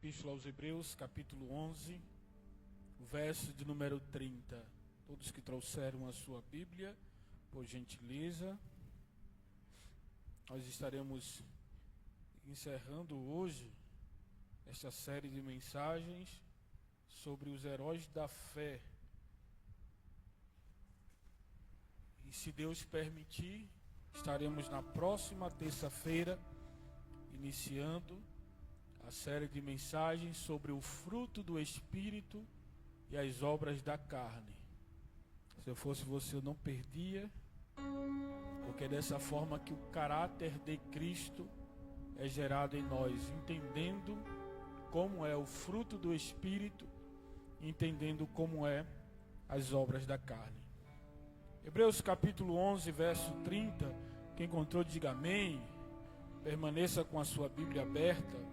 Epístola aos Hebreus, capítulo 11, o verso de número 30. Todos que trouxeram a sua Bíblia, por gentileza. Nós estaremos encerrando hoje esta série de mensagens sobre os heróis da fé. E se Deus permitir, estaremos na próxima terça-feira iniciando a série de mensagens sobre o fruto do Espírito e as obras da carne. Se eu fosse você, eu não perdia, porque é dessa forma que o caráter de Cristo é gerado em nós, entendendo como é o fruto do Espírito, entendendo como é as obras da carne. Hebreus capítulo 11, verso 30, quem encontrou diga amém, permaneça com a sua Bíblia aberta.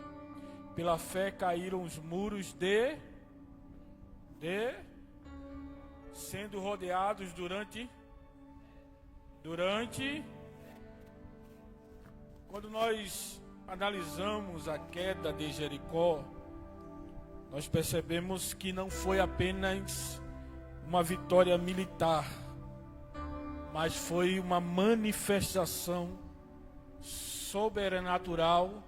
Pela fé caíram os muros sendo rodeados durante quando nós analisamos a queda de Jericó, nós percebemos que não foi apenas uma vitória militar, mas foi uma manifestação sobrenatural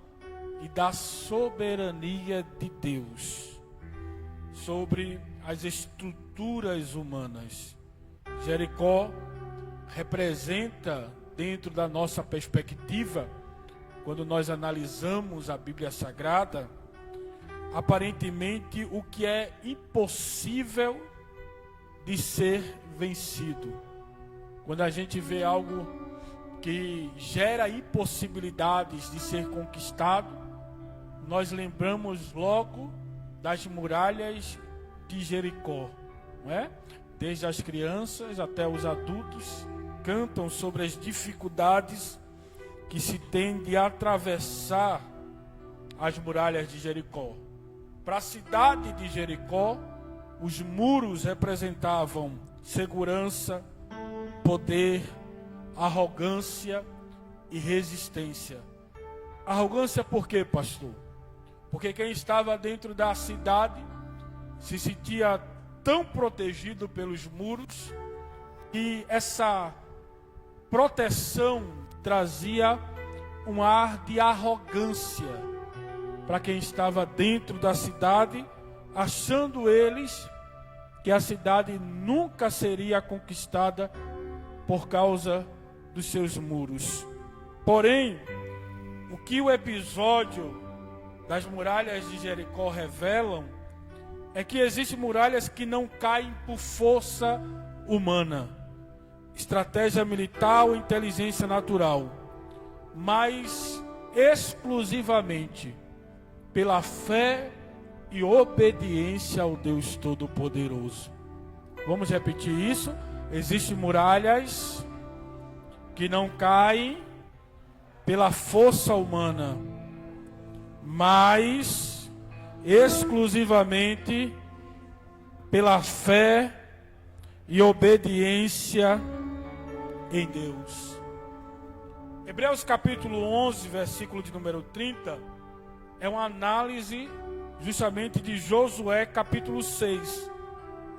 e da soberania de Deus sobre as estruturas humanas. Jericó representa, dentro da nossa perspectiva, quando nós analisamos a Bíblia Sagrada, aparentemente o que é impossível de ser vencido. Quando a gente vê algo que gera impossibilidades de ser conquistado, nós lembramos logo das muralhas de Jericó, não é? Desde as crianças até os adultos cantam sobre as dificuldades que se tem de atravessar as muralhas de Jericó. Para a cidade de Jericó, os muros representavam segurança, poder, arrogância e resistência. Arrogância por quê, pastor? Porque quem estava dentro da cidade se sentia tão protegido pelos muros que essa proteção trazia um ar de arrogância para quem estava dentro da cidade, achando eles que a cidade nunca seria conquistada por causa dos seus muros. Porém, o que o episódio das muralhas de Jericó revelam é que existem muralhas que não caem por força humana, estratégia militar ou inteligência natural, mas exclusivamente pela fé e obediência ao Deus Todo-Poderoso. Vamos repetir isso? Existem muralhas que não caem pela força humana, mas exclusivamente pela fé e obediência em Deus. Hebreus capítulo 11, versículo de número 30, é uma análise justamente de Josué capítulo 6.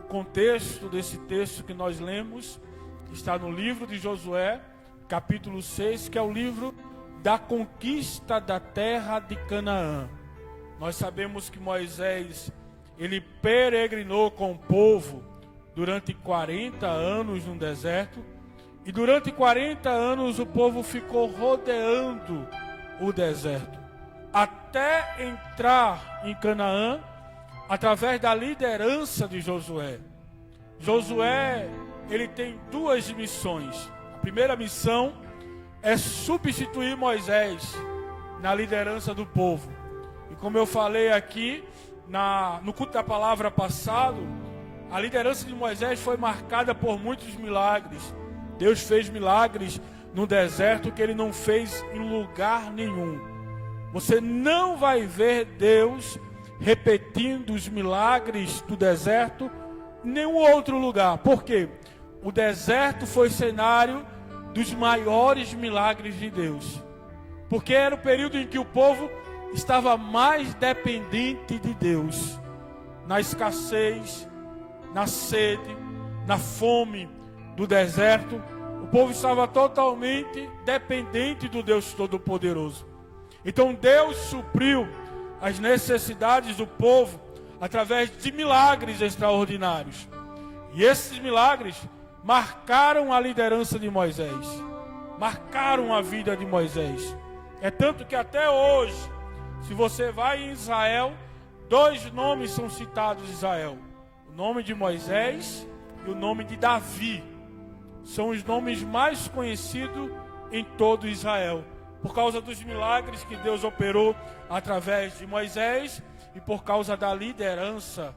O contexto desse texto que nós lemos está no livro de Josué, capítulo 6, que é o livro da conquista da terra de Canaã. Nós sabemos que Moisés, ele peregrinou com o povo durante 40 anos no deserto, e durante 40 anos o povo ficou rodeando o deserto, até entrar em Canaã, através da liderança de Josué. Josué, ele tem duas missões. A primeira missão é substituir Moisés na liderança do povo. E como eu falei aqui, no culto da palavra passado, a liderança de Moisés foi marcada por muitos milagres. Deus fez milagres no deserto que ele não fez em lugar nenhum. Você não vai ver Deus repetindo os milagres do deserto em nenhum outro lugar. Por quê? O deserto foi cenário dos maiores milagres de Deus. Porque era o período em que o povo estava mais dependente de Deus, na escassez, na sede, na fome do deserto. O povo estava totalmente dependente do Deus Todo-Poderoso. Então Deus supriu as necessidades do povo através de milagres extraordinários. E esses milagres marcaram a liderança de Moisés, marcaram a vida de Moisés. É tanto que até hoje, se você vai em Israel, 2 nomes são citados em Israel: o nome de Moisés e o nome de Davi. São os nomes mais conhecidos em todo Israel, por causa dos milagres que Deus operou através de Moisés e por causa da liderança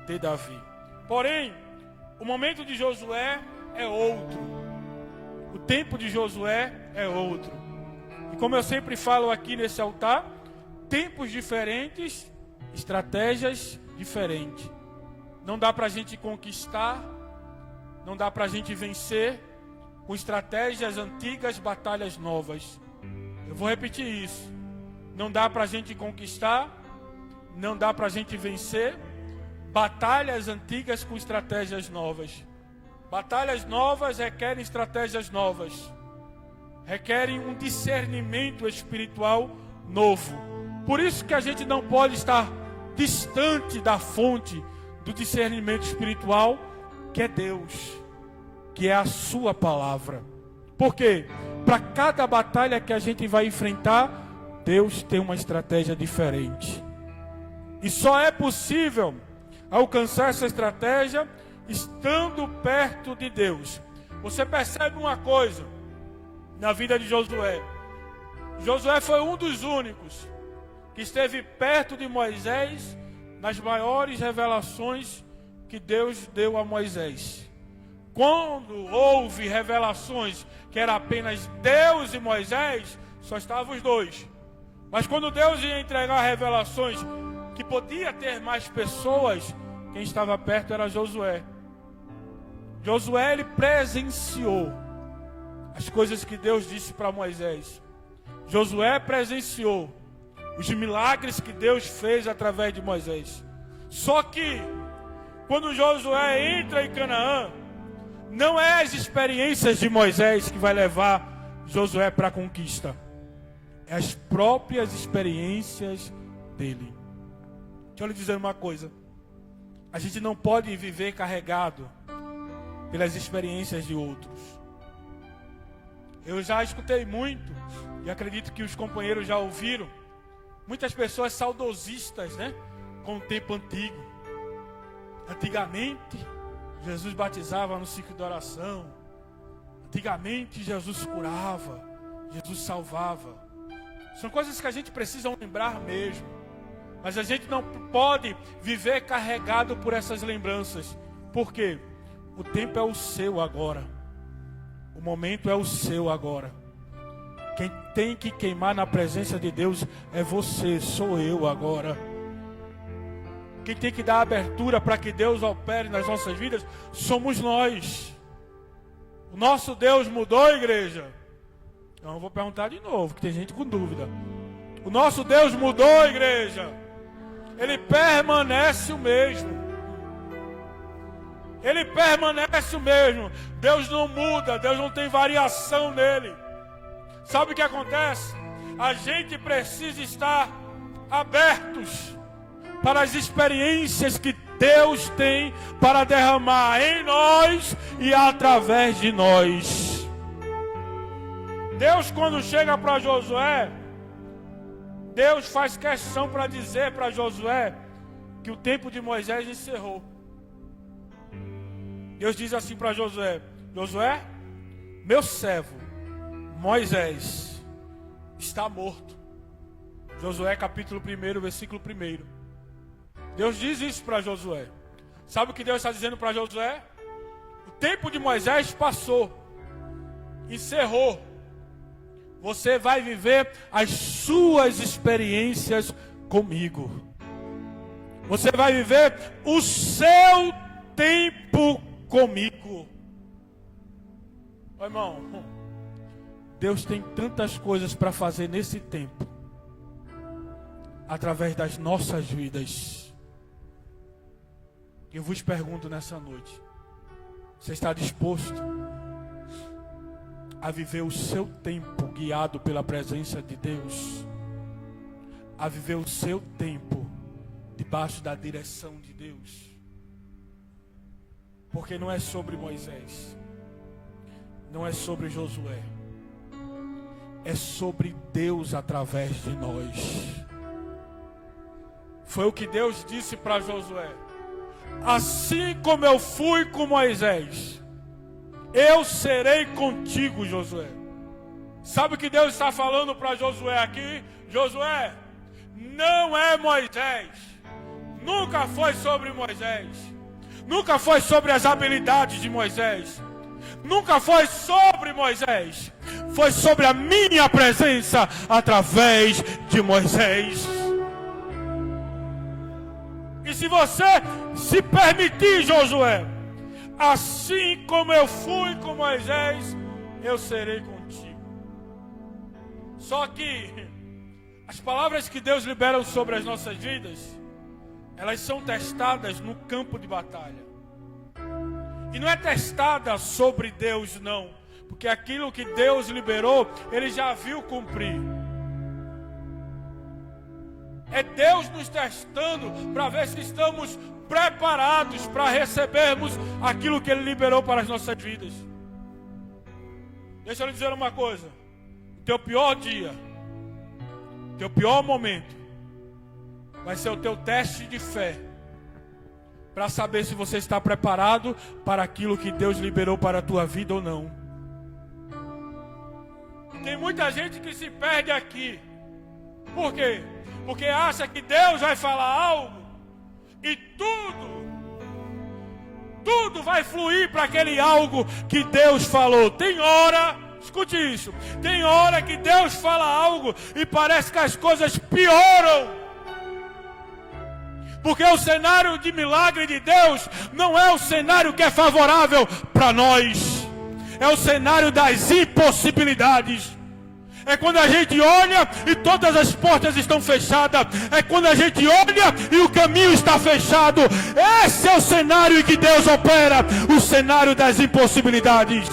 de Davi. Porém, o momento de Josué é outro. O tempo de Josué é outro. E como eu sempre falo aqui nesse altar, tempos diferentes, estratégias diferentes. Não dá para a gente conquistar, não dá para a gente vencer com estratégias antigas, batalhas novas. Eu vou repetir isso. Não dá para a gente conquistar, não dá para a gente vencer batalhas antigas com estratégias novas. Batalhas novas requerem estratégias novas, requerem um discernimento espiritual novo. Por isso que a gente não pode estar distante da fonte do discernimento espiritual, que é Deus, que é a sua palavra. Por quê? Para cada batalha que a gente vai enfrentar, Deus tem uma estratégia diferente. E só é possível alcançar essa estratégia estando perto de Deus. Você percebe uma coisa na vida de Josué. Josué foi um dos únicos que esteve perto de Moisés nas maiores revelações que Deus deu a Moisés. Quando houve revelações que era apenas Deus e Moisés, só estavam os dois. Mas quando Deus ia entregar revelações que podia ter mais pessoas, quem estava perto era Josué. Josué, ele presenciou as coisas que Deus disse para Moisés. Josué presenciou os milagres que Deus fez através de Moisés. Só que quando Josué entra em Canaã, não é as experiências de Moisés que vai levar Josué para a conquista. É as próprias experiências dele. Deixa eu lhe dizer uma coisa. A gente não pode viver carregado pelas experiências de outros. Eu já escutei muito, e acredito que os companheiros já ouviram, muitas pessoas saudosistas, né, com o tempo antigo. Antigamente, Jesus batizava no ciclo de oração. Antigamente, Jesus curava, Jesus salvava. São coisas que a gente precisa lembrar mesmo. Mas a gente não pode viver carregado por essas lembranças. Por quê? O tempo é o seu agora. O momento é o seu agora. Quem tem que queimar na presença de Deus é você, sou eu agora. Quem tem que dar abertura para que Deus opere nas nossas vidas somos nós. O nosso Deus mudou, igreja? Então eu vou perguntar de novo, que tem gente com dúvida. O nosso Deus mudou, igreja? Ele permanece o mesmo. Ele permanece o mesmo. Deus não muda, Deus não tem variação nele. Sabe o que acontece? A gente precisa estar abertos para as experiências que Deus tem para derramar em nós e através de nós. Deus, quando chega para Josué, Deus faz questão para dizer para Josué que o tempo de Moisés encerrou. Deus diz assim para Josué: Josué, meu servo Moisés está morto. Josué capítulo 1, versículo 1. Deus diz isso para Josué. Sabe o que Deus está dizendo para Josué? O tempo de Moisés passou, encerrou. Você vai viver as suas experiências comigo. Você vai viver o seu tempo comigo. Ô, irmão, Deus tem tantas coisas para fazer nesse tempo. através das nossas vidas. Eu vos pergunto nessa noite: você está disposto a viver o seu tempo guiado pela presença de Deus? A viver o seu tempo debaixo da direção de Deus? Porque não é sobre Moisés, não é sobre Josué, é sobre Deus através de nós. Foi o que Deus disse para Josué: assim como eu fui com Moisés, eu serei contigo, Josué. Sabe o que Deus está falando para Josué aqui? Josué, não é Moisés, nunca foi sobre Moisés, nunca foi sobre as habilidades de Moisés, nunca foi sobre Moisés, foi sobre a minha presença através de Moisés. E se você se permitir, Josué, assim como eu fui com Moisés, eu serei contigo. Só que as palavras que Deus libera sobre as nossas vidas, elas são testadas no campo de batalha. E não é testada sobre Deus, não. Porque aquilo que Deus liberou, Ele já viu cumprir. É Deus nos testando para ver se estamos preparados para recebermos aquilo que Ele liberou para as nossas vidas. Deixa eu lhe dizer uma coisa: o teu pior dia, o teu pior momento, vai ser o teu teste de fé, para saber se você está preparado para aquilo que Deus liberou para a tua vida ou não. Tem muita gente que se perde aqui. Por quê? Porque acha que Deus vai falar algo e tudo vai fluir para aquele algo que Deus falou. Tem hora, escute isso, tem hora que Deus fala algo e parece que as coisas pioram. Porque o cenário de milagre de Deus não é o cenário que é favorável para nós. É o cenário das impossibilidades. É quando a gente olha e todas as portas estão fechadas. É quando a gente olha e o caminho está fechado. Esse é o cenário em que Deus opera. O cenário das impossibilidades.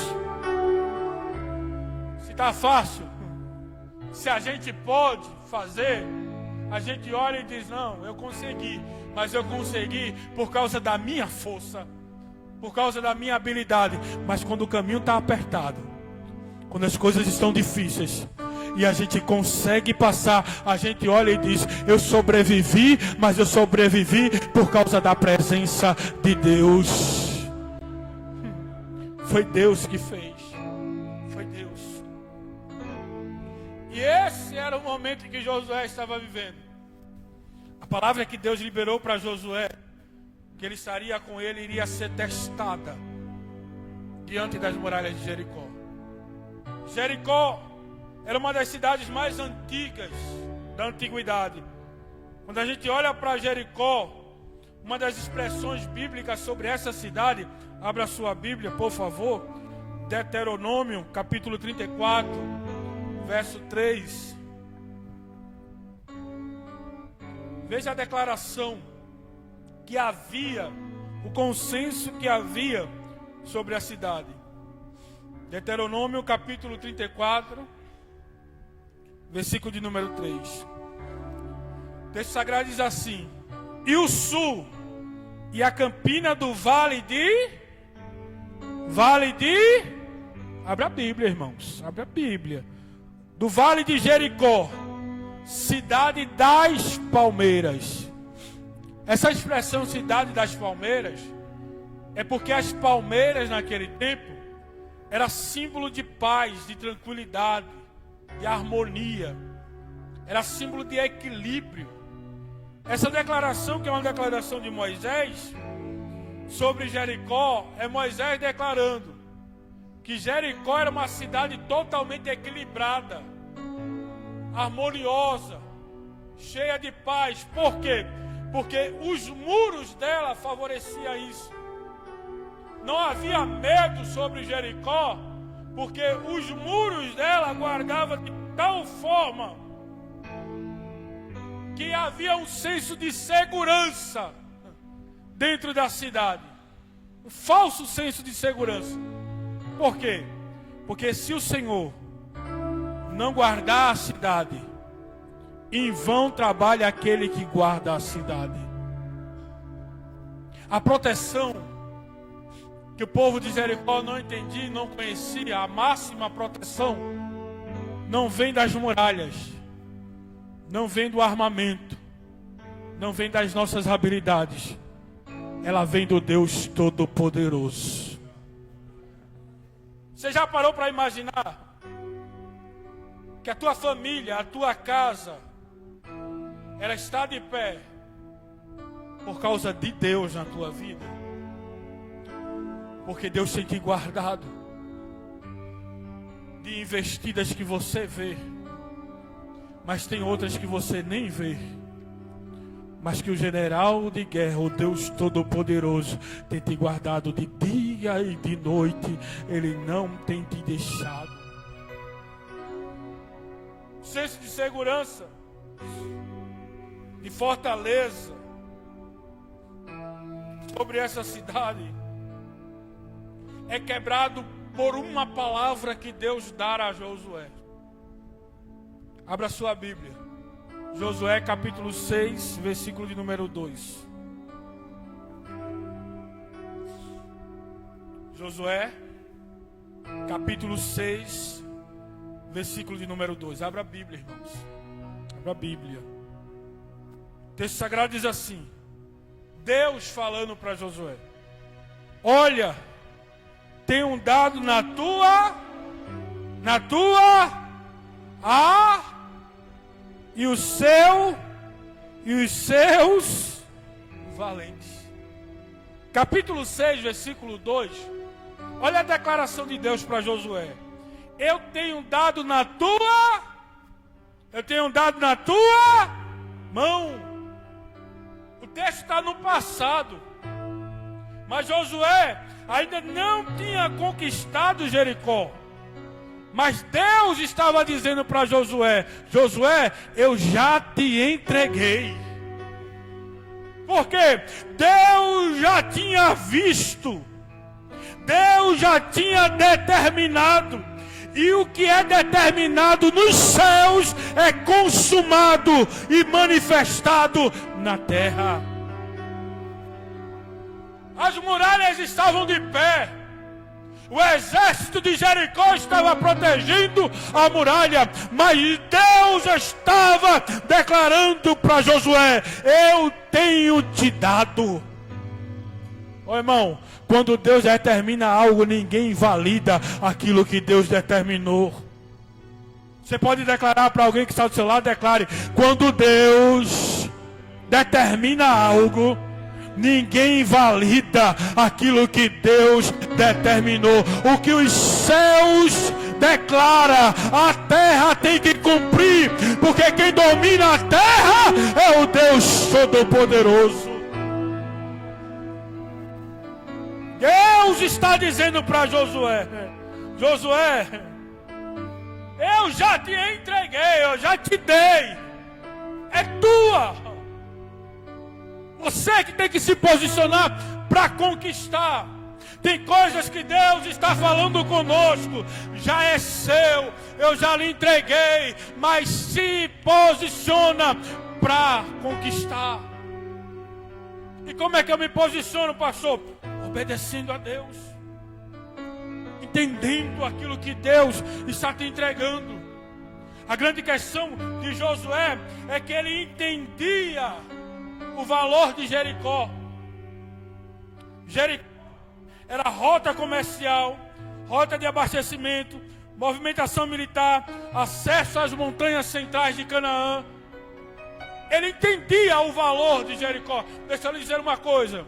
Se está fácil, se a gente pode fazer, a gente olha e diz: não, eu consegui. Mas eu consegui por causa da minha força, por causa da minha habilidade. Mas quando o caminho está apertado, quando as coisas estão difíceis e a gente consegue passar, a gente olha e diz: eu sobrevivi, mas eu sobrevivi por causa da presença de Deus. Foi Deus que fez. Foi Deus. E esse era o momento que Josué estava vivendo. A palavra que Deus liberou para Josué, que ele estaria com ele, iria ser testada diante das muralhas de Jericó. Jericó era uma das cidades mais antigas da antiguidade. Quando a gente olha para Jericó, uma das expressões bíblicas sobre essa cidade, abra sua Bíblia, por favor, Deuteronômio, capítulo 34, verso 3. Veja a declaração que havia, o consenso que havia sobre a cidade. Deuteronômio capítulo 34, versículo de número 3. O texto sagrado diz assim: e o sul e a campina do vale de... Abre a Bíblia, irmãos, abre a Bíblia. Do vale de Jericó, cidade das palmeiras. Essa expressão cidade das palmeiras é porque as palmeiras naquele tempo era símbolo de paz, de tranquilidade, de harmonia. Era símbolo de equilíbrio. Essa declaração, que é uma declaração de Moisés sobre Jericó, é Moisés declarando que Jericó era uma cidade totalmente equilibrada, harmoniosa, cheia de paz. Por quê? Porque os muros dela favoreciam isso. Não havia medo sobre Jericó, porque os muros dela guardavam de tal forma que havia um senso de segurança dentro da cidade. Um falso senso de segurança. Por quê? Porque se o Senhor não guardar a cidade, em vão trabalha aquele que guarda a cidade. A proteção que o povo de Jericó não entendia, não conhecia, a máxima proteção, não vem das muralhas, não vem do armamento, não vem das nossas habilidades, ela vem do Deus Todo-Poderoso. Você já parou para imaginar que a tua família, a tua casa, ela está de pé por causa de Deus na tua vida? Porque Deus tem te guardado de investidas que você vê, mas tem outras que você nem vê, mas que o general de guerra, o Deus Todo-Poderoso, tem te guardado de dia e de noite. Ele não tem te deixado. Senso de segurança, de fortaleza sobre essa cidade é quebrado por uma palavra que Deus dá a Josué. Abra sua Bíblia. Josué capítulo 6, versículo de número 2. Josué capítulo 6, versículo de número 2. Abra a Bíblia, irmãos. Abra a Bíblia. O texto sagrado diz assim: Deus falando para Josué: olha, tenho dado na tua e os seus valentes. Capítulo 6, versículo 2. Olha a declaração de Deus para Josué: eu tenho dado na tua mão. O texto está no passado, mas Josué ainda não tinha conquistado Jericó. Mas Deus estava dizendo para Josué: Josué, eu já te entreguei. Porque Deus já tinha visto, Deus já tinha determinado. E o que é determinado nos céus é consumado e manifestado na terra. As muralhas estavam de pé. O exército de Jericó estava protegendo a muralha, mas Deus estava declarando para Josué: eu tenho te dado. Ô irmão, quando Deus determina algo, ninguém invalida aquilo que Deus determinou. Você pode declarar para alguém que está do seu lado, declare: quando Deus determina algo, ninguém invalida aquilo que Deus determinou. O que os céus declara, a terra tem que cumprir, porque quem domina a terra é o Deus Todo-Poderoso. Deus está dizendo para Josué: Josué, eu já te entreguei, eu já te dei, é tua. Você que tem que se posicionar para conquistar. Tem coisas que Deus está falando conosco, já é seu, eu já lhe entreguei, mas se posiciona para conquistar. E como é que eu me posiciono, pastor? Obedecendo a Deus, entendendo aquilo que Deus está te entregando. A grande questão de Josué é que ele entendia o valor de Jericó. Jericó era rota comercial, rota de abastecimento, movimentação militar, acesso às montanhas centrais de Canaã. Ele entendia o valor de Jericó. Deixa eu lhe dizer uma coisa: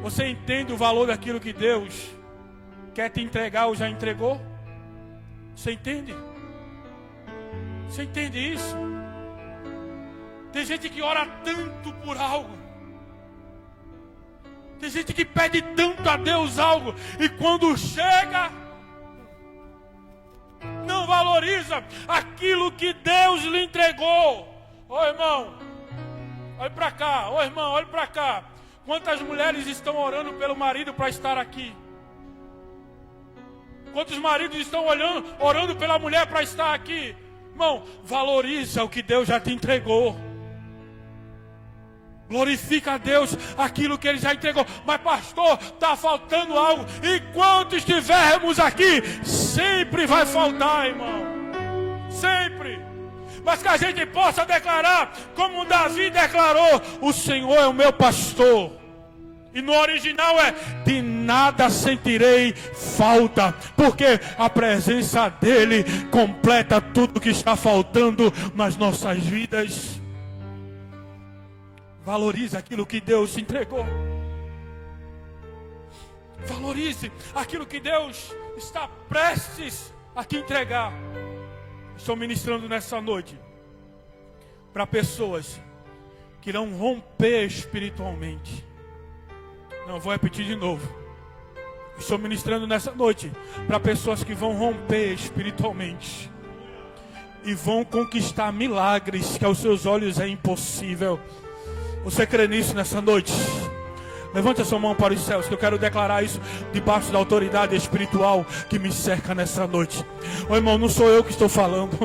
você entende o valor daquilo que Deus quer te entregar ou já entregou? Você entende? Você entende isso? Tem gente que ora tanto por algo. Tem gente que pede tanto a Deus algo, e quando chega, não valoriza aquilo que Deus lhe entregou. Ô irmão, olhe para cá. Ô irmão, olhe para cá. Quantas mulheres estão orando pelo marido para estar aqui? Quantos maridos estão orando pela mulher para estar aqui? Irmão, valoriza o que Deus já te entregou. Glorifica a Deus aquilo que Ele já entregou. Mas pastor, está faltando algo. Enquanto estivermos aqui, sempre vai faltar, irmão. Sempre. Mas que a gente possa declarar, como Davi declarou: o Senhor é o meu pastor. E no original é: de nada sentirei falta, porque a presença dEle completa tudo que está faltando nas nossas vidas. Valorize aquilo que Deus te entregou. Valorize aquilo que Deus está prestes a te entregar. Estou ministrando nessa noite para pessoas que irão romper espiritualmente. Não, vou repetir de novo. Estou ministrando nessa noite para pessoas que vão romper espiritualmente e vão conquistar milagres que aos seus olhos é impossível. Você crê nisso nessa noite? Levante a sua mão para os céus, que eu quero declarar isso debaixo da autoridade espiritual que me cerca nessa noite. Ô irmão, não sou eu que estou falando,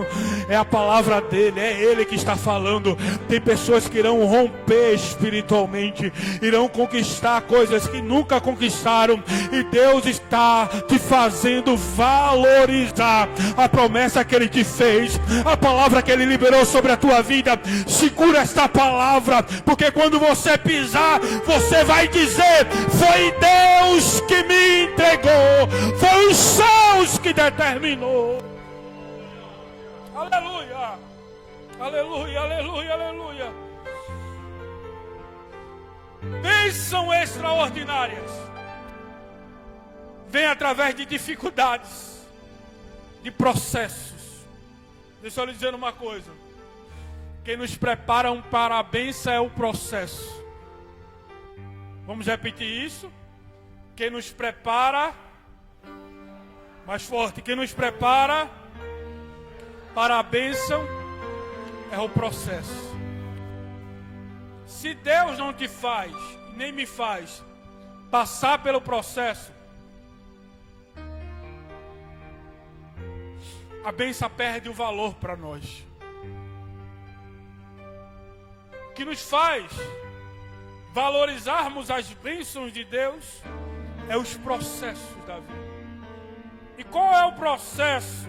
é a palavra dele, é ele que está falando. Tem pessoas que irão romper espiritualmente, irão conquistar coisas que nunca conquistaram, e Deus está te fazendo valorizar a promessa que Ele te fez, a palavra que Ele liberou sobre a tua vida. Segura esta palavra, porque quando você pisar, você vai dizer: foi Deus que me entregou, foi os céus que determinou. Aleluia, aleluia, aleluia, aleluia. Bênçãos extraordinárias vêm através de dificuldades, de processos. Deixa eu lhe dizer uma coisa: quem nos prepara para a bênção é o processo. Vamos repetir isso? Quem nos prepara, mais forte, quem nos prepara para a bênção é o processo. Se Deus não te faz, nem me faz, passar pelo processo, a bênção perde o valor para nós. O que nos faz valorizarmos as bênçãos de Deus é os processos da vida. E qual é o processo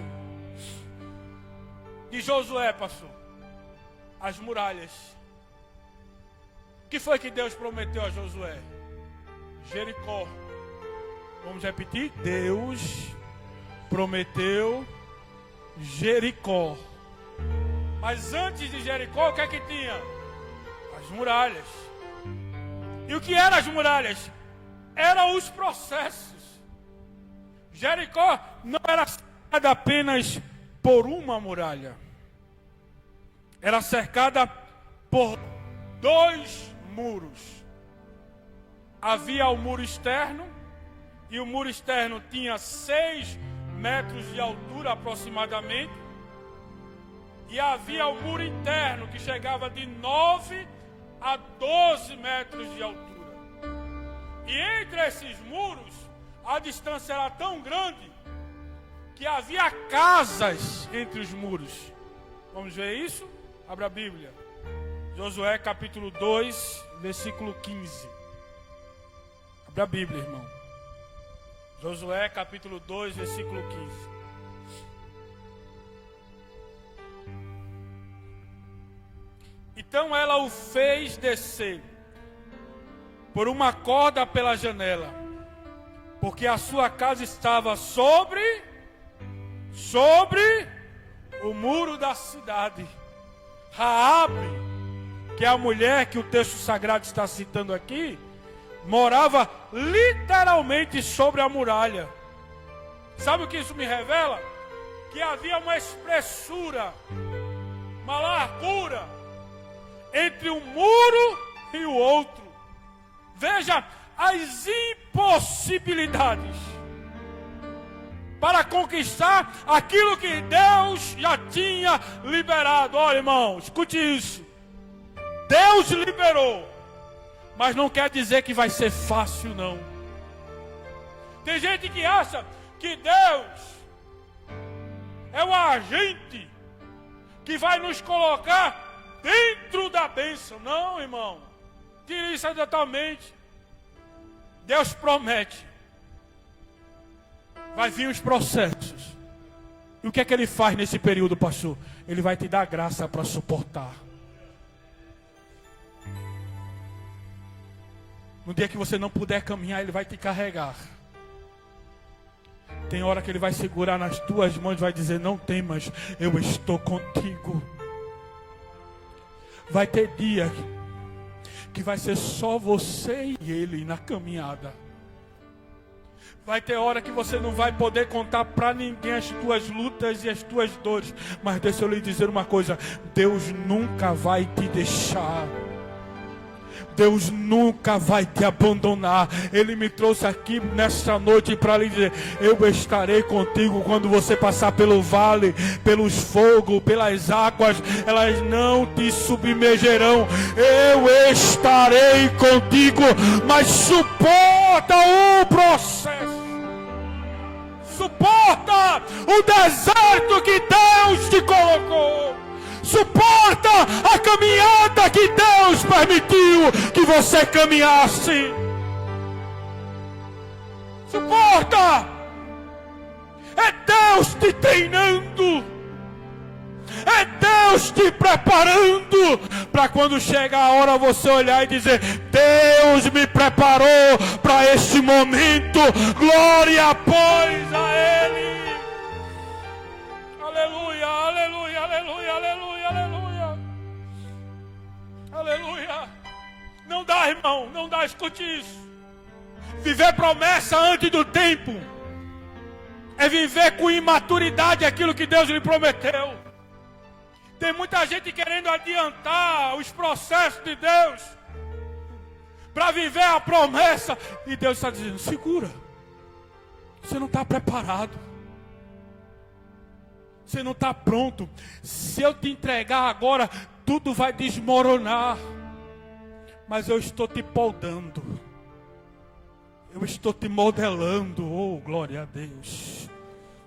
de Josué, pastor? As muralhas. O que foi que Deus prometeu a Josué? Jericó. Vamos repetir? Deus prometeu Jericó. Mas antes de Jericó, o que é que tinha? As muralhas. E o que eram as muralhas? Eram os processos. Jericó não era cercada apenas por uma muralha. Era cercada por 2 muros. Havia o muro externo, e o muro externo tinha 6 metros de altura aproximadamente. E havia o muro interno, que chegava de 9 a 12 metros de altura. E entre esses muros, a distância era tão grande que havia casas entre os muros. Vamos ver isso? Abra a Bíblia. Josué capítulo 2, versículo 15. Abra a Bíblia, irmão. Josué capítulo 2, versículo 15. Então ela o fez descer por uma corda pela janela, porque a sua casa estava sobre o muro da cidade. Raabe, que é a mulher que o texto sagrado está citando aqui, morava literalmente sobre a muralha. Sabe o que isso me revela? Que havia uma espessura, uma largura entre um muro e o outro. Veja as impossibilidades para conquistar aquilo que Deus já tinha liberado. Olha, irmão, escute isso. Deus liberou, mas não quer dizer que vai ser fácil, não. Tem gente que acha que Deus é o agente que vai nos colocar dentro da bênção. Não, irmão. Tire isso totalmente. Deus promete. Vai vir os processos. E o que é que Ele faz nesse período, pastor? Ele vai te dar graça para suportar. No dia que você não puder caminhar, Ele vai te carregar. Tem hora que Ele vai segurar nas tuas mãos e vai dizer: não temas, eu estou contigo. Vai ter dia que vai ser só você e Ele na caminhada. Vai ter hora que você não vai poder contar para ninguém as tuas lutas e as tuas dores. Mas deixa eu lhe dizer uma coisa: Deus nunca vai te deixar. Deus nunca vai te abandonar. Ele me trouxe aqui nesta noite para lhe dizer: eu estarei contigo quando você passar pelo vale, pelos fogos, pelas águas, elas não te submergerão. Eu estarei contigo, mas suporta o processo. Suporta o deserto que Deus te colocou. Suporta a caminhada que Deus permitiu que você caminhasse. Suporta. É Deus te treinando. É Deus te preparando para quando chega a hora você olhar e dizer: Deus me preparou para este momento. Glória, pois, a Ele. Aleluia, aleluia, aleluia, aleluia, aleluia. Aleluia. Não dá, irmão, não dá, escute isso. Viver promessa antes do tempo é viver com imaturidade aquilo que Deus lhe prometeu. Tem muita gente querendo adiantar os processos de Deus para viver a promessa. E Deus está dizendo: segura. Você não está preparado. Você não está pronto. Se eu te entregar agora, tudo vai desmoronar. Mas eu estou te poldando. Eu estou te modelando. Oh, glória a Deus.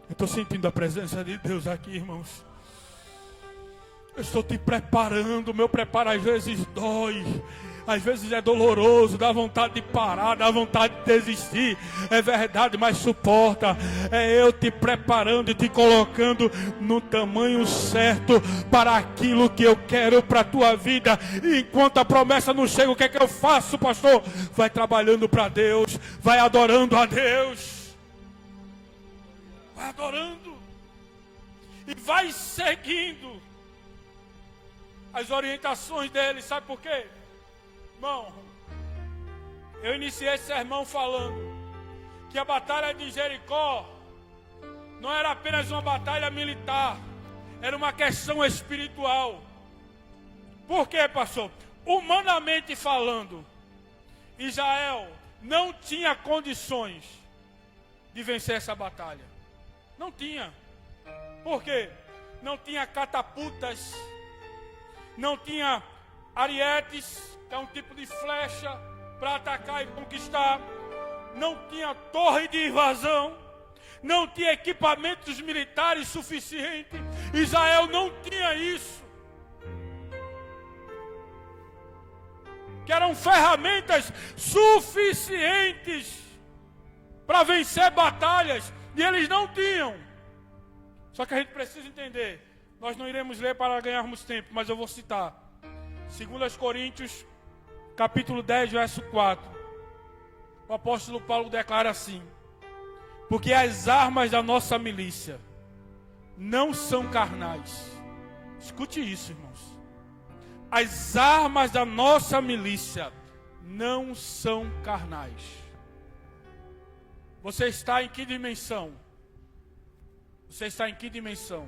Eu estou sentindo a presença de Deus aqui, irmãos. Eu estou te preparando. Meu preparo às vezes dói. Às vezes é doloroso, dá vontade de parar, dá vontade de desistir. É verdade, mas suporta. É eu te preparando e te colocando no tamanho certo para aquilo que eu quero para a tua vida. E enquanto a promessa não chega, o que é que eu faço, pastor? Vai trabalhando para Deus, vai adorando a Deus. Vai adorando. E vai seguindo as orientações dele. Sabe por quê? Irmão, eu iniciei esse sermão falando que a batalha de Jericó não era apenas uma batalha militar, era uma questão espiritual. Por quê, pastor? Humanamente falando, Israel não tinha condições de vencer essa batalha. Não tinha. Por quê? Não tinha catapultas, não tinha arietes, que é um tipo de flecha para atacar e conquistar. Não tinha torre de invasão. Não tinha equipamentos militares suficientes. Israel não tinha isso. Que eram ferramentas suficientes para vencer batalhas. E eles não tinham. Só que a gente precisa entender. Nós não iremos ler para ganharmos tempo, mas eu vou citar 2 Coríntios, capítulo 10, verso 4. O apóstolo Paulo declara assim: porque as armas da nossa milícia não são carnais. Escute isso, irmãos. As armas da nossa milícia não são carnais. Você está em que dimensão? Você está em que dimensão?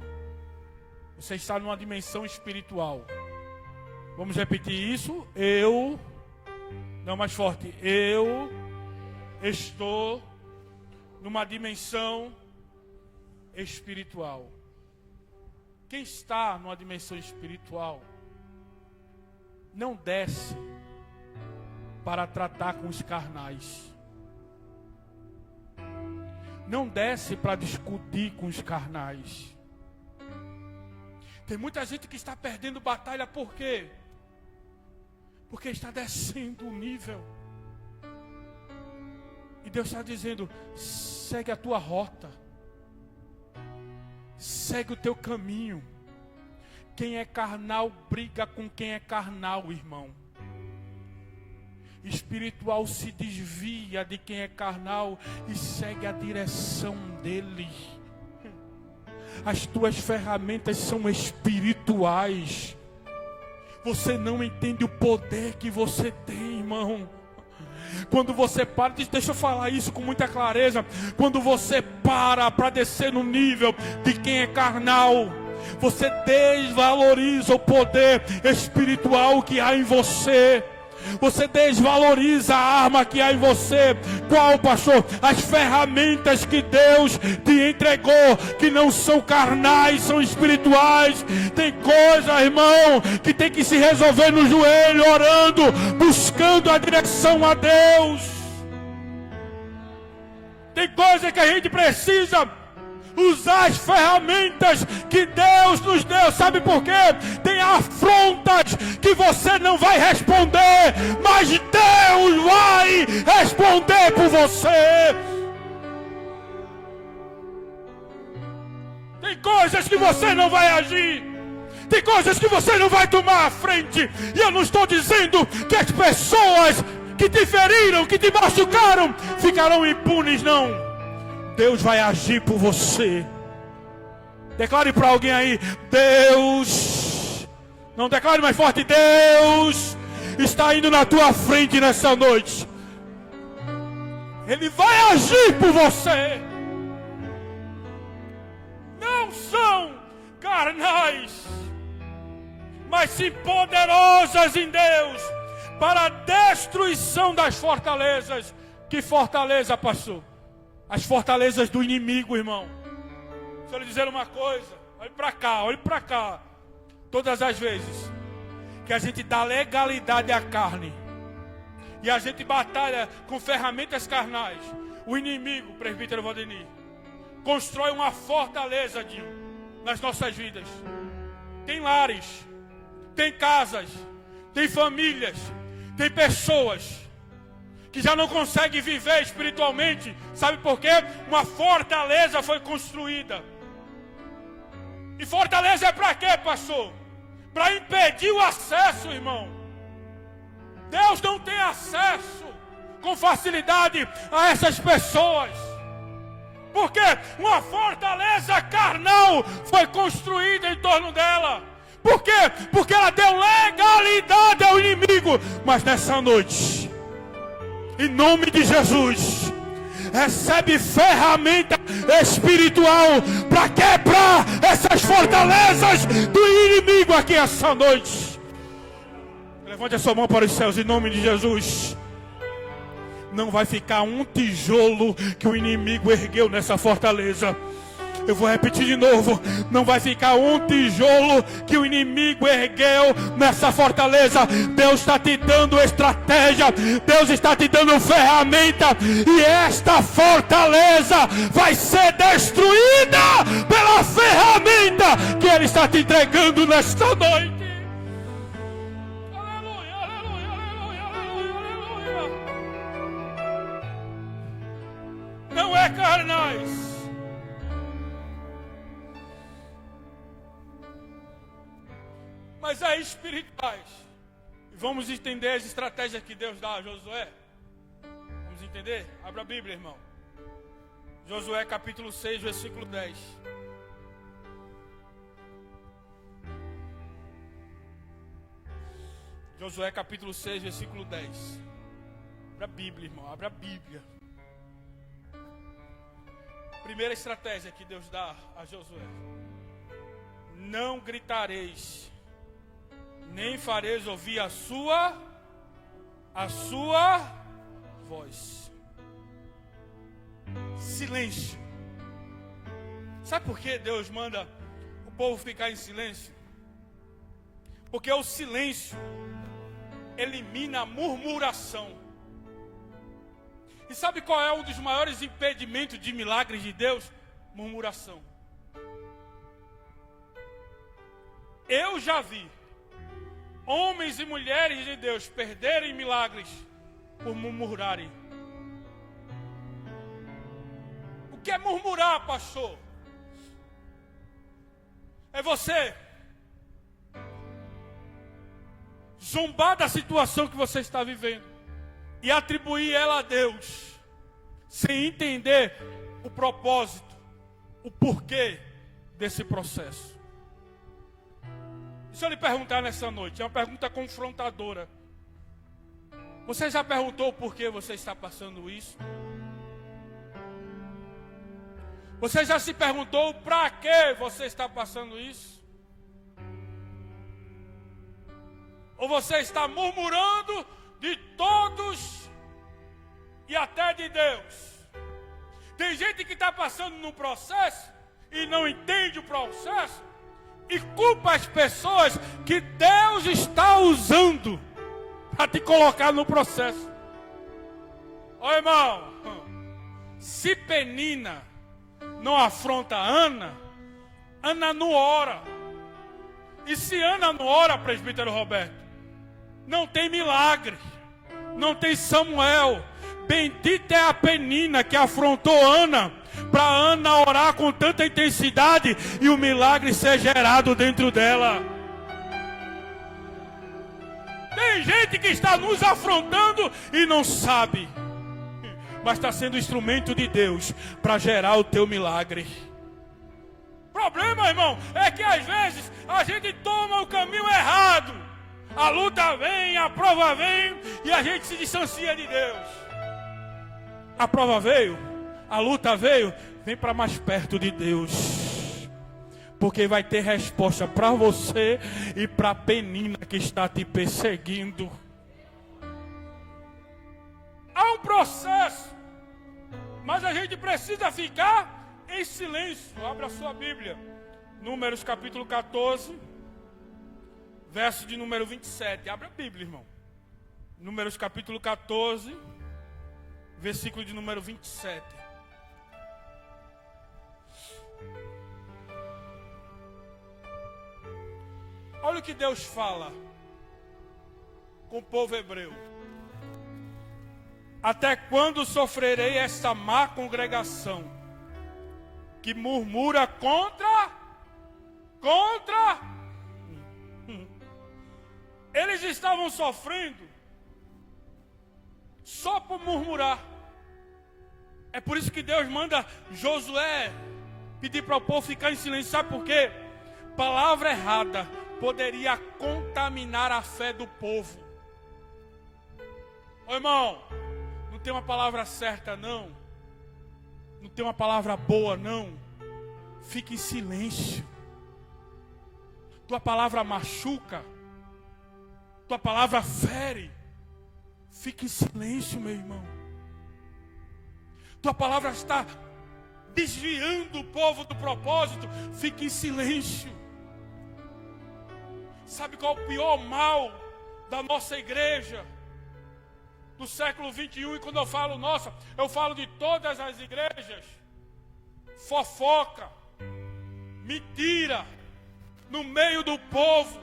Você está numa dimensão espiritual. Vamos repetir isso. Não, mais forte. Eu estou numa dimensão espiritual. Quem está numa dimensão espiritual não desce para tratar com os carnais. Não desce para discutir com os carnais. Tem muita gente que está perdendo batalha, por quê? Porque está descendo o nível. E Deus está dizendo: segue a tua rota. Segue o teu caminho. Quem é carnal briga com quem é carnal, irmão. Espiritual se desvia de quem é carnal e segue a direção dele. As tuas ferramentas são espirituais. Você não entende o poder que você tem, irmão. Quando você para, deixa eu falar isso com muita clareza. Quando você para descer no nível de quem é carnal, você desvaloriza o poder espiritual que há em você. Você desvaloriza a arma que há em você. Qual, pastor? As ferramentas que Deus te entregou, que não são carnais, são espirituais. Tem coisa, irmão, que tem que se resolver no joelho, orando, buscando a direção a Deus. Tem coisa que a gente precisa usar as ferramentas que Deus nos deu. Sabe por quê? Tem afrontas que você não vai responder, mas Deus vai responder por você. Tem coisas que você não vai agir, tem coisas que você não vai tomar a frente. E eu não estou dizendo que as pessoas que te feriram, que te machucaram, ficarão impunes, não. Deus vai agir por você. Declare para alguém aí: Deus, não declare mais forte, Deus está indo na tua frente nessa noite. Ele vai agir por você. Não são carnais, mas sim poderosas em Deus para a destruição das fortalezas. Que fortaleza, pastor? As fortalezas do inimigo, irmão. Deixa eu lhe dizer uma coisa. Olhe para cá, olhe para cá. Todas as vezes que a gente dá legalidade à carne e a gente batalha com ferramentas carnais, o inimigo, presbítero Valdemir, constrói uma fortaleza, nas nossas vidas. Tem lares, tem casas, tem famílias, tem pessoas que já não consegue viver espiritualmente. Sabe por quê? Uma fortaleza foi construída. E fortaleza é para quê, pastor? Para impedir o acesso, irmão. Deus não tem acesso com facilidade a essas pessoas. Porque uma fortaleza carnal foi construída em torno dela. Por quê? Porque ela deu legalidade ao inimigo. Mas nessa noite, em nome de Jesus, recebe ferramenta espiritual para quebrar essas fortalezas do inimigo aqui essa noite. Levante a sua mão para os céus em nome de Jesus. Não vai ficar um tijolo que o inimigo ergueu nessa fortaleza. Eu vou repetir de novo. Não vai ficar um tijolo que o inimigo ergueu nessa fortaleza. Deus está te dando estratégia. Deus está te dando ferramenta. E esta fortaleza vai ser destruída pela ferramenta que Ele está te entregando nesta noite. Aleluia, aleluia, aleluia, aleluia, aleluia. Não é carnais, mas é espirituais. E vamos entender as estratégias que Deus dá a Josué. Vamos entender? Abra a Bíblia, irmão. Josué capítulo 6, versículo 10. Josué capítulo 6, versículo 10. Abra a Bíblia, irmão. Abra a Bíblia. Primeira estratégia que Deus dá a Josué: não gritareis, nem fareis ouvir a sua voz. Silêncio. Sabe por que Deus manda o povo ficar em silêncio? Porque o silêncio elimina a murmuração. E sabe qual é um dos maiores impedimentos de milagres de Deus? Murmuração. Eu já vi homens e mulheres de Deus perderem milagres por murmurarem. O que é murmurar, pastor? É você zombar da situação que você está vivendo e atribuir ela a Deus, sem entender o propósito, o porquê desse processo. Deixa eu lhe perguntar nessa noite, é uma pergunta confrontadora. Você já perguntou por que você está passando isso? Você já se perguntou para que você está passando isso? Ou você está murmurando de todos e até de Deus? Tem gente que está passando num processo e não entende o processo e culpa as pessoas que Deus está usando para te colocar no processo. Ó irmão, se Penina não afronta Ana, Ana não ora. E se Ana não ora, presbítero Roberto, não tem milagre, não tem Samuel. Bendita é a Penina que afrontou Ana, para Ana orar com tanta intensidade e o milagre ser gerado dentro dela. Tem gente que está nos afrontando e não sabe, mas está sendo instrumento de Deus para gerar o teu milagre. O problema, irmão, é que às vezes a gente toma o caminho errado. A luta vem, a prova vem e a gente se distancia de Deus. A prova veio, a luta veio, vem para mais perto de Deus. Porque vai ter resposta para você e para a Penina que está te perseguindo. Há um processo, mas a gente precisa ficar em silêncio. Abra a sua Bíblia. Números capítulo 14, verso de número 27. Abra a Bíblia, irmão. Números capítulo 14, versículo de número 27. Olha o que Deus fala com o povo hebreu. Até quando sofrerei essa má congregação que murmura contra? Eles estavam sofrendo só por murmurar. É por isso que Deus manda Josué pedir para o povo ficar em silêncio. Sabe por quê? Palavra errada poderia contaminar a fé do povo. Ô irmão, não tem uma palavra certa não. Não tem uma palavra boa não. Fique em silêncio. Tua palavra machuca. Tua palavra fere. Fique em silêncio, meu irmão. Tua palavra está desviando o povo do propósito. Fique em silêncio. Sabe qual é o pior mal da nossa igreja do século 21? E quando eu falo nossa, eu falo de todas as igrejas. Fofoca, mentira no meio do povo,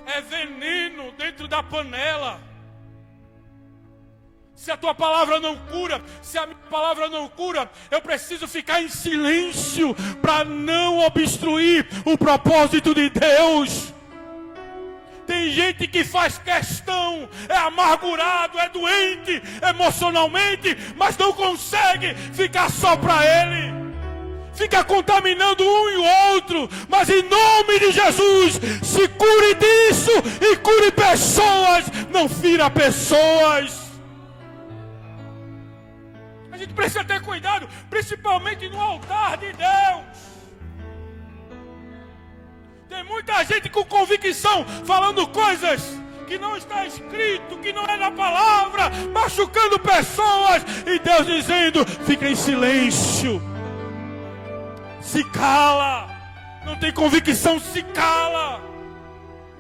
é veneno dentro da panela. Se a tua palavra não cura, se a minha palavra não cura, eu preciso ficar em silêncio para não obstruir o propósito de Deus. Tem gente que faz questão, é amargurado, é doente emocionalmente, mas não consegue ficar só para ele. Fica contaminando um e o outro, mas em nome de Jesus, se cure disso e cure pessoas, não fira pessoas. A gente precisa ter cuidado, principalmente no altar de Deus. Tem muita gente com convicção falando coisas que não está escrito, que não é na palavra, machucando pessoas, e Deus dizendo: fica em silêncio. se cala. Não tem convicção, se cala.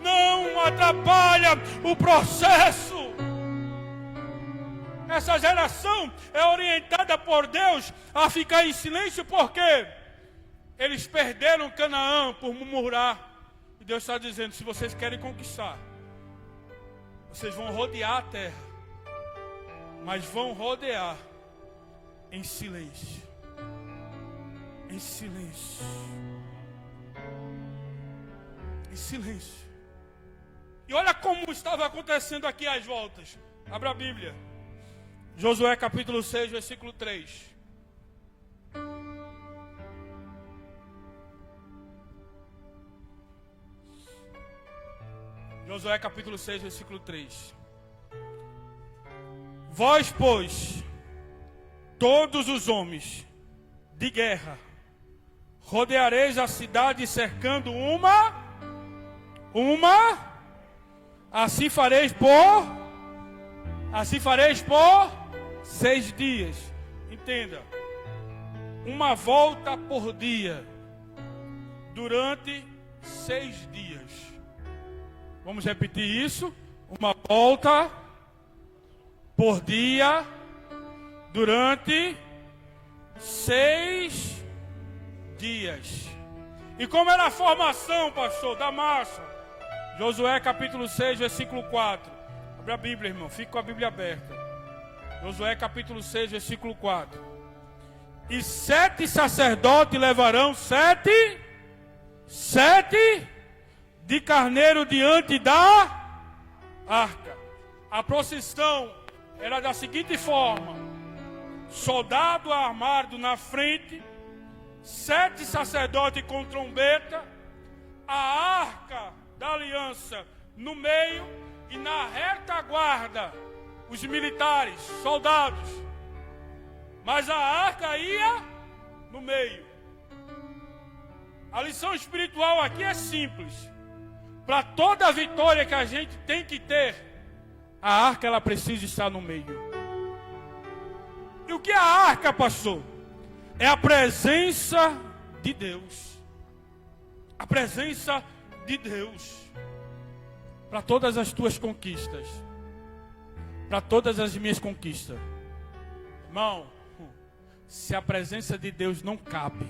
Não atrapalha o processo. Essa geração é orientada por Deus a ficar em silêncio porque eles perderam Canaã por murmurar. E Deus está dizendo, se vocês querem conquistar, vocês vão rodear a terra, mas vão rodear em silêncio. Em silêncio. Em silêncio. E olha como estava acontecendo aqui às voltas. Abra a Bíblia. Josué capítulo 6, versículo 3. Josué capítulo 6, versículo 3. Vós, pois, todos os homens de guerra, rodeareis a cidade cercando uma, assim fareis por 6 dias. Entenda, uma volta por dia, durante 6 dias. Vamos repetir isso, uma volta por dia, durante 6 dias. E como era a formação, pastor, da massa? Josué capítulo 6, versículo 4. Abre a Bíblia, irmão, fique com a Bíblia aberta. Josué capítulo 6, versículo 4. E 7 sacerdotes levarão 7 de carneiro diante da arca. A procissão era da seguinte forma: soldado armado na frente, 7 sacerdotes com trombeta, a arca da aliança no meio e na retaguarda os militares, soldados. Mas a arca ia no meio. A lição espiritual aqui é simples. Para toda vitória que a gente tem que ter, a arca ela precisa estar no meio. E o que é a arca, pastor? É a presença de Deus. A presença de Deus. Para todas as tuas conquistas. Para todas as minhas conquistas. Irmão, se a presença de Deus não cabe,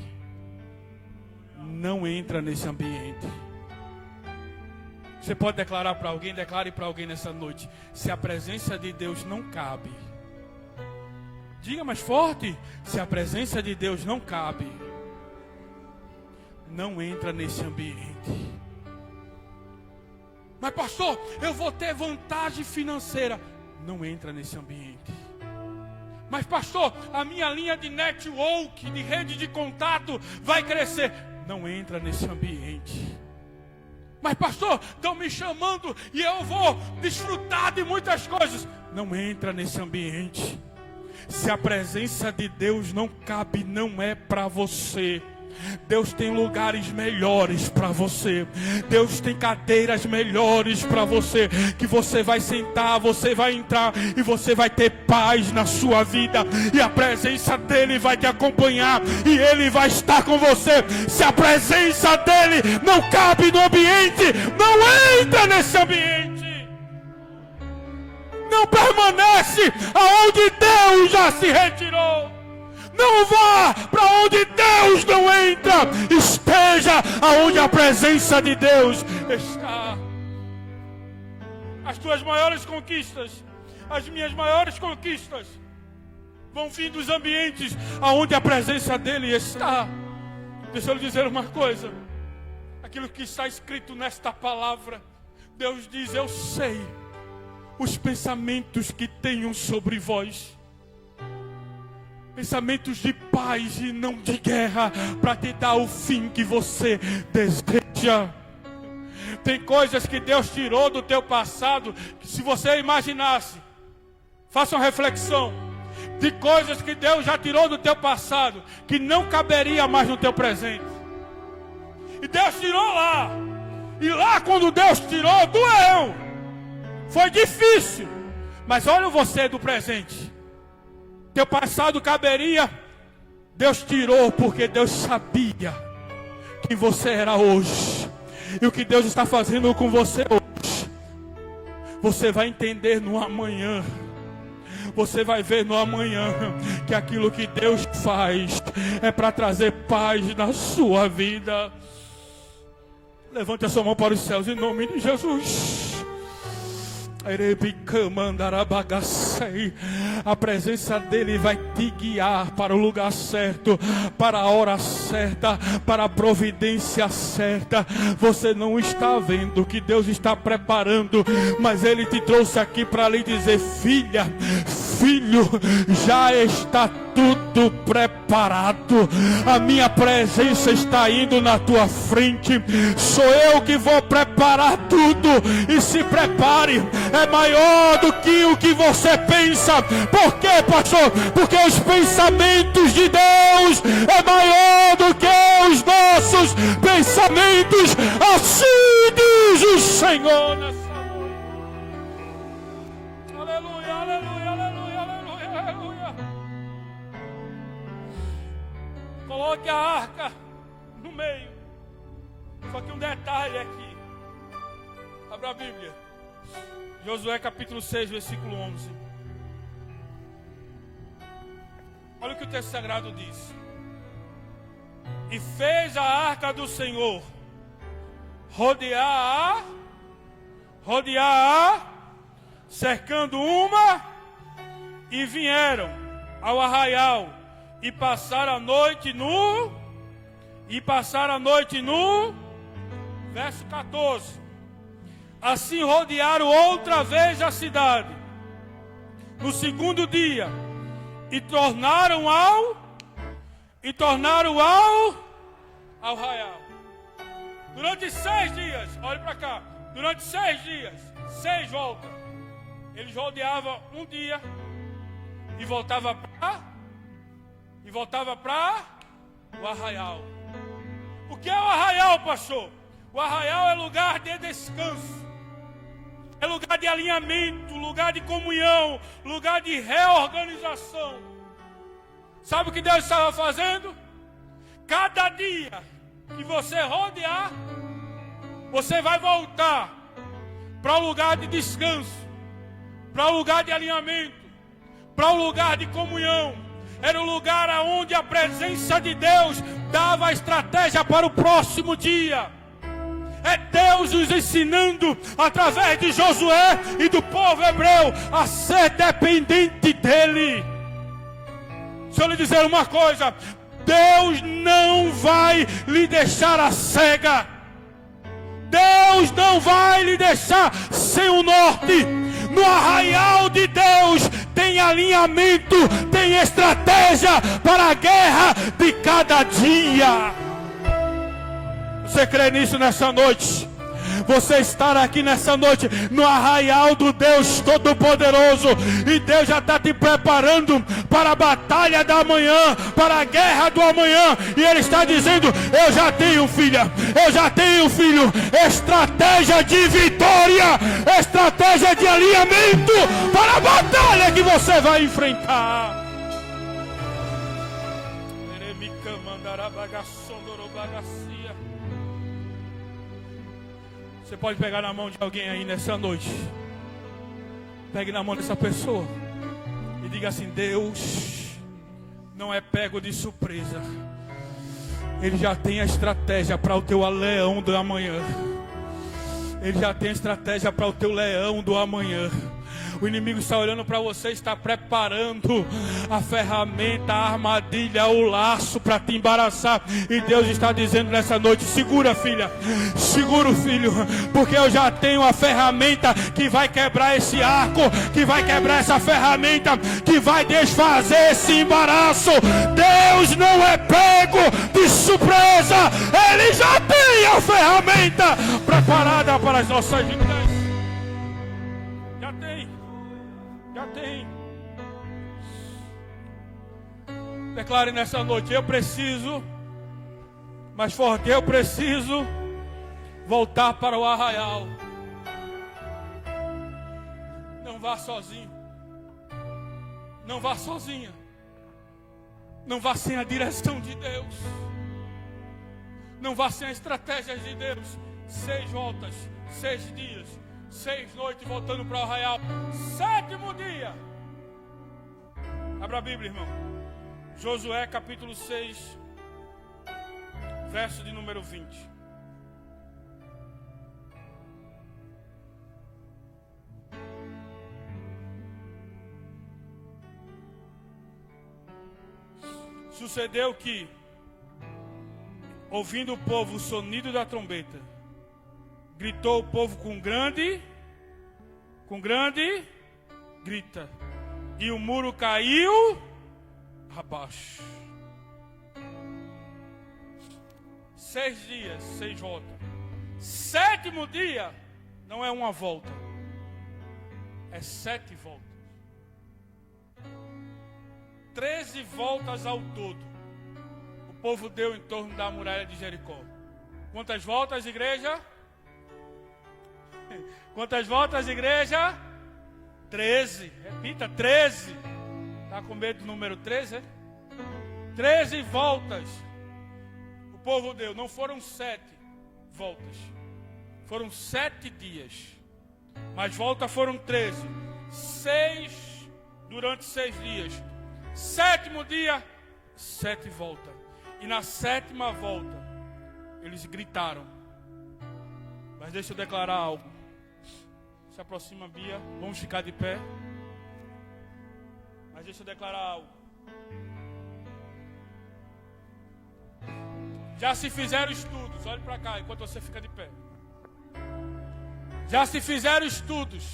não entra nesse ambiente. Você pode declarar para alguém, declare para alguém nessa noite: se a presença de Deus não cabe, diga mais forte, se a presença de Deus não cabe, não entra nesse ambiente. Mas pastor, eu vou ter vantagem financeira. Não entra nesse ambiente. Mas pastor, a minha linha de network, de rede de contato vai crescer. Não entra nesse ambiente. Mas pastor, estão me chamando e eu vou desfrutar de muitas coisas. Não entra nesse ambiente. Se a presença de Deus não cabe, não é para você. Deus tem lugares melhores para você. Deus tem cadeiras melhores para você, que você vai sentar, você vai entrar e você vai ter paz na sua vida. E a presença dele vai te acompanhar e ele vai estar com você. Se a presença dele não cabe no ambiente, não entra nesse ambiente. Não permanece aonde Deus já se retirou. Não vá para onde Deus não entra. Esteja aonde a presença de Deus está. As tuas maiores conquistas, as minhas maiores conquistas, vão vir dos ambientes aonde a presença dele está. Deixa eu lhe dizer uma coisa. Aquilo que está escrito nesta palavra, Deus diz: eu sei os pensamentos que tenho sobre vós. Pensamentos de paz e não de guerra, para te dar o fim que você deseja. Tem coisas que Deus tirou do teu passado, que se você imaginasse, faça uma reflexão, de coisas que Deus já tirou do teu passado, que não caberia mais no teu presente. E Deus tirou lá. E lá quando Deus tirou, doeu. Foi difícil. Mas olha você do presente. Teu passado caberia Deus tirou porque Deus sabia quem você era hoje. E o que Deus está fazendo com você hoje, você vai entender no amanhã. Você vai ver no amanhã que aquilo que Deus faz é para trazer paz na sua vida. Levante a sua mão para os céus em nome de Jesus. A presença dele vai te guiar para o lugar certo, para a hora certa, para a providência certa. Você não está vendo o que Deus está preparando, mas ele te trouxe aqui para lhe dizer: filha, filho, já está tudo preparado. A minha presença está indo na tua frente. Sou eu que vou preparar tudo. E se prepare, é maior do que o que você pensa. Por quê, pastor? Porque os pensamentos de Deus é maior do que os nossos pensamentos. Assim diz o Senhor nessa noite. Aleluia, aleluia, aleluia, aleluia, aleluia. Coloque a arca no meio. Só que um detalhe aqui. Abra a Bíblia. Josué capítulo 6, versículo 11. Olha o que o texto sagrado diz. E fez a arca do Senhor rodear cercando uma, e vieram ao arraial e passaram a noite no verso 14. Assim rodearam outra vez a cidade no segundo dia e tornaram ao arraial. Durante 6 dias, olhe para cá, durante 6 dias, 6 voltas, eles rodeavam um dia e voltava para o arraial. O que é o arraial, pastor? O arraial é lugar de descanso, é lugar de alinhamento, lugar de comunhão, lugar de reorganização. Sabe o que Deus estava fazendo? Cada dia que você rodear, você vai voltar para o lugar de descanso, para o lugar de alinhamento, para o lugar de comunhão. Era o lugar onde a presença de Deus dava a estratégia para o próximo dia. É Deus nos ensinando através de Josué e do povo hebreu a ser dependente dele. Deixa eu lhe dizer uma coisa: Deus não vai lhe deixar a cega. Deus não vai lhe deixar sem o norte. No arraial de Deus tem alinhamento, tem estratégia para a guerra de cada dia. Você crê nisso nessa noite? Você estar aqui nessa noite no arraial do Deus Todo-Poderoso, e Deus já está te preparando para a batalha da manhã, para a guerra do amanhã, e Ele está dizendo: eu já tenho, filha, eu já tenho, filho, estratégia de vitória, estratégia de alinhamento para a batalha que você vai enfrentar. Você pode pegar na mão de alguém aí nessa noite. Pegue na mão dessa pessoa e diga assim: Deus não é pego de surpresa. Ele já tem a estratégia para o teu leão do amanhã. Ele já tem a estratégia para o teu leão do amanhã. O inimigo está olhando para você, está preparando a ferramenta, a armadilha, o laço para te embaraçar. E Deus está dizendo nessa noite: segura, filha, segura, filho, porque eu já tenho a ferramenta que vai quebrar esse arco, que vai quebrar essa ferramenta, que vai desfazer esse embaraço. Deus não é pego de surpresa. Ele já tem a ferramenta preparada para as nossas vidas. Já tem. Declare nessa noite: eu preciso, mais forte, eu preciso voltar para o arraial. Não vá sozinho. Não vá sozinha. Não vá sem a direção de Deus. Não vá sem a estratégia de Deus. 6 voltas, 6 dias, 6 noites voltando para o arraial. 7º dia. Abra a Bíblia, irmão. Josué capítulo 6, verso de número 20. Sucedeu que, ouvindo o povo o sonido da trombeta, gritou o povo com grande grita, e o muro caiu abaixo. 6 dias, 6 voltas. 7º dia não é uma volta, é 7 voltas. 13 voltas ao todo o povo deu em torno da muralha de Jericó. Quantas voltas, igreja? Quantas voltas, igreja? 13. Repita, 13. Está com medo do número 13, é? 13 voltas o povo deu. Não foram 7 voltas, foram 7 dias, mas voltas foram 13. 6 durante 6 dias. 7º dia, 7 voltas. E na 7ª volta eles gritaram. Mas deixa eu declarar algo. Se aproxima, Bia. Vamos ficar de pé. Mas deixa eu declarar algo. Já se fizeram estudos. Olhe para cá enquanto você fica de pé. Já se fizeram estudos.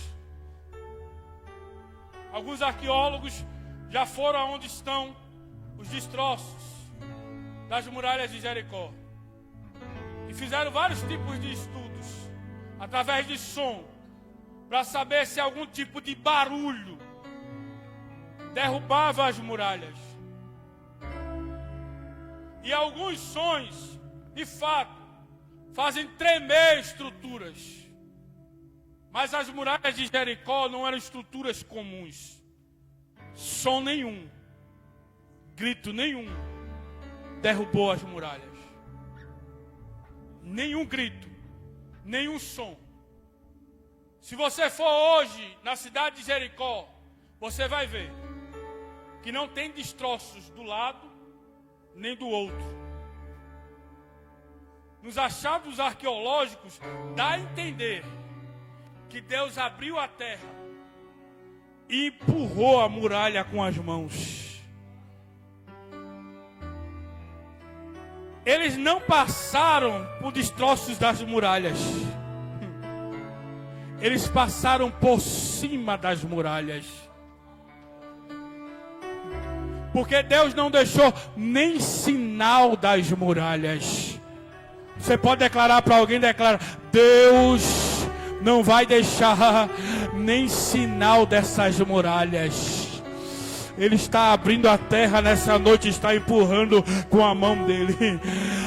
Alguns arqueólogos já foram aonde estão os destroços das muralhas de Jericó. E fizeram vários tipos de estudos, através de som, para saber se algum tipo de barulho derrubava as muralhas. E alguns sons, de fato, fazem tremer estruturas. Mas as muralhas de Jericó não eram estruturas comuns. Som nenhum, grito nenhum derrubou as muralhas. Nenhum grito, nenhum som. Se você for hoje na cidade de Jericó, você vai ver que não tem destroços do lado nem do outro. Nos achados arqueológicos dá a entender que Deus abriu a terra e empurrou a muralha com as mãos. Eles não passaram por destroços das muralhas. Eles passaram por cima das muralhas. Porque Deus não deixou nem sinal das muralhas. Você pode declarar para alguém, declara: Deus não vai deixar nem sinal dessas muralhas. Ele está abrindo a terra nessa noite, está empurrando com a mão dele.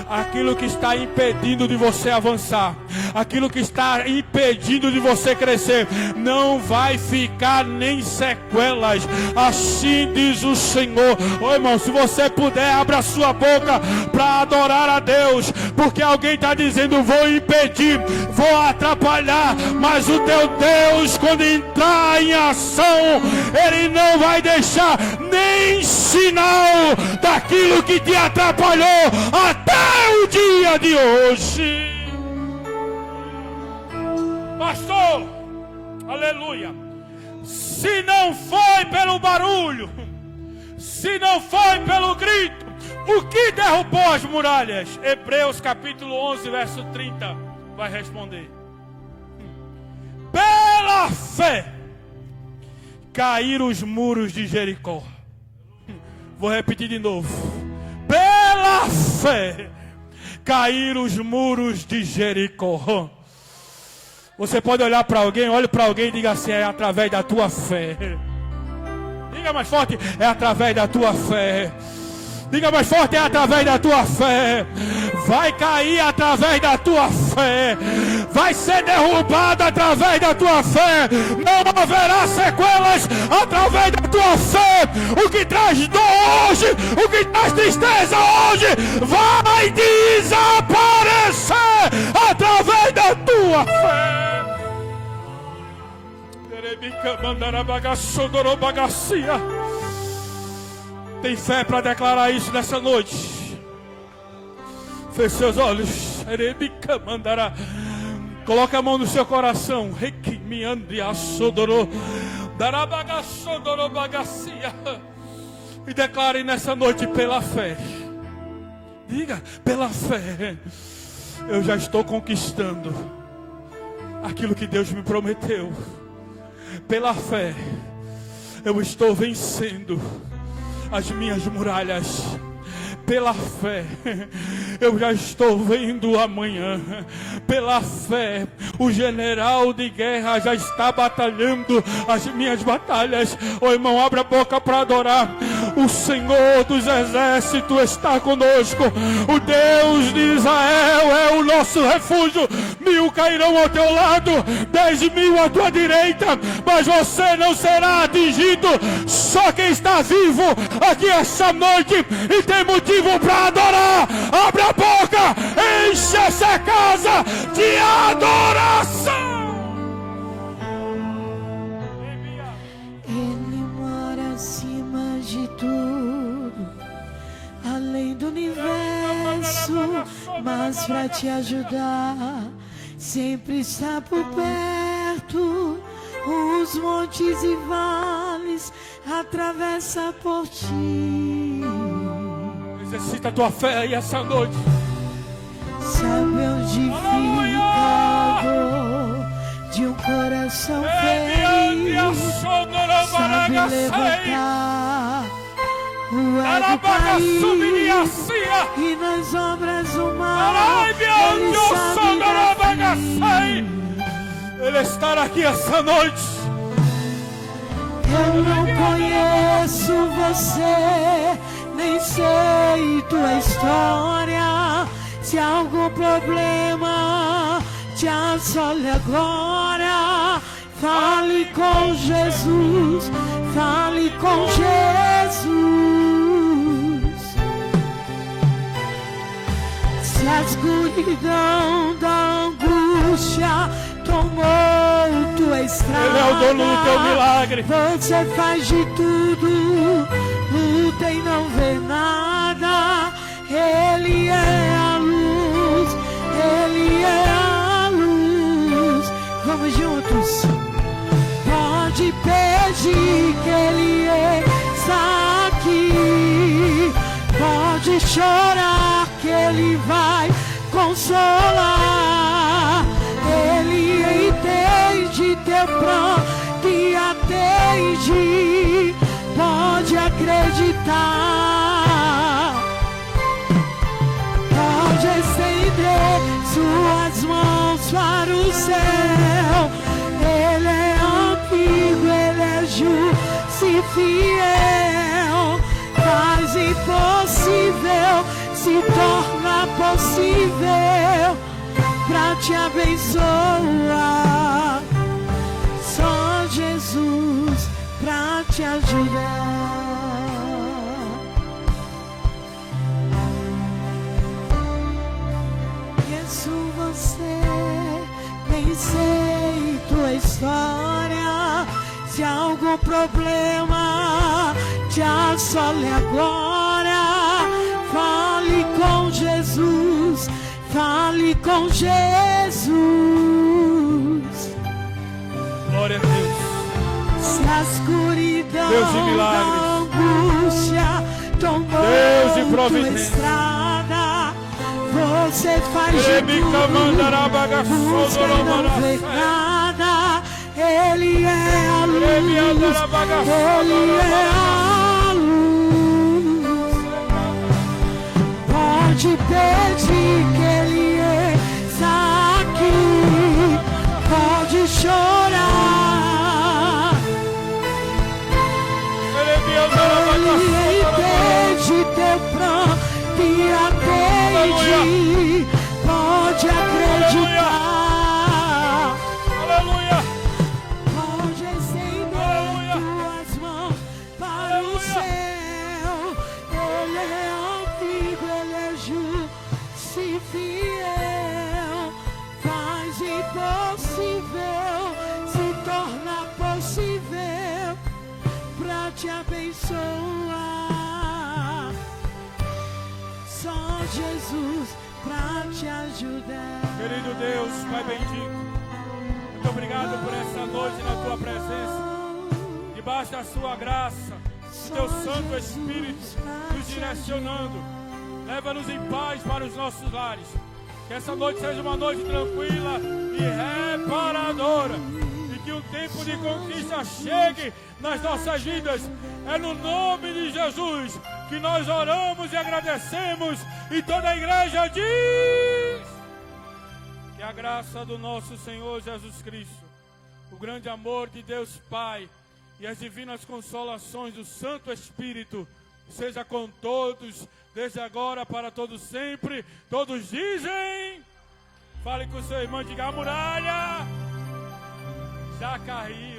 Aquilo que está impedindo de você avançar, aquilo que está impedindo de você crescer, não vai ficar nem sequelas. Assim diz o Senhor. Ô irmão, se você puder, abra sua boca para adorar a Deus, porque alguém está dizendo: vou impedir, vou atrapalhar, mas o teu Deus, quando entrar em ação, Ele não vai deixar nem sinal daquilo que te atrapalhou até o dia de hoje. Pastor, aleluia. Se não foi pelo barulho, se não foi pelo grito, o que derrubou as muralhas? Hebreus capítulo 11, verso 30 vai responder: pela fé caíram os muros de Jericó. Vou repetir de novo. Pela fé caíram os muros de Jericó. Você pode olhar para alguém, olhe para alguém e diga assim: é através da tua fé. Diga mais forte: é através da tua fé. Diga mais forte: é através da tua fé. Vai cair através da tua fé. Vai ser derrubado através da tua fé. Não haverá sequelas através da tua fé. o que traz dor hoje, o que traz tristeza hoje, vai desaparecer através da tua fé. Tem fé para declarar isso nessa noite? Feche seus olhos. Coloca a mão no seu coração. E declare nessa noite pela fé. Diga, pela fé, eu já estou conquistando aquilo que Deus me prometeu. Pela fé, eu estou vencendo as minhas muralhas. Pela fé, eu já estou vendo amanhã. Pela fé, o general de guerra já está batalhando as minhas batalhas. Ô irmão, abra a boca para adorar. O Senhor dos exércitos está conosco. O Deus de Israel é o nosso refúgio. 1000 cairão ao teu lado, 10.000 à tua direita, mas você não será atingido. Só quem está vivo aqui essa noite e tem motivo para adorar, abre a boca, enche essa casa de adoração. Ele mora acima de tudo, além do universo, mas para te ajudar, sempre está por perto. Os montes e vales atravessa por ti. Exercita a tua fé aí essa noite. Sabe onde fica a dor de um coração ferido? Sabe levantar o ego caído, e nas obras do mal Ele sabe agir. Ele está aqui essa noite. Eu não conheço você, nem sei tua história. Se há algum problema te assole agora, fale com Jesus, fale com Jesus. Se a escuridão da angústia tomou tua estrada, Ele é o dono do teu milagre. Você faz de tudo, luta e não vê nada. Ele é a luz, Ele é a luz. Vamos juntos. Pode pedir que Ele está aqui. Pode chorar que Ele vai consolar. Ele entende teu pranto e atende. Pode acreditar. Pode estender suas mãos para o céu. Ele é amigo, Ele é justo e fiel. Faz impossível, se torna possível pra te abençoar. Só Jesus pra te ajudar. Conheço você, nem sei tua história. Se há algum problema te assole agora, fale com Jesus, fale com Jesus. Glória a Deus. Se a escuridão Deus de milagres, da angústia tomou Deus de tua providência, estrada, você faz de tudo, busca e não vê nada. Ele é a luz, Ele é a luz. Pode pedir que Ele está aqui. Pode chorar. Ele entende teu pranto e atende. Pode acreditar. Aleluia. Pode estender tuas mãos para o abençoar. Só Jesus pra te ajudar. Querido Deus, Pai bendito, muito obrigado por essa noite na tua presença. Debaixo da sua graça, o teu Santo Espírito nos direcionando. Leva-nos em paz para os nossos lares. Que essa noite seja uma noite tranquila e reparadora. E que um tempo de conquista chegue nas nossas vidas. É no nome de Jesus que nós oramos e agradecemos. E toda a igreja diz: que a graça do nosso Senhor Jesus Cristo, o grande amor de Deus Pai e as divinas consolações do Santo Espírito seja com todos, desde agora para todos sempre. Todos dizem, fale com o seu irmão, diga: a muralha já caiu.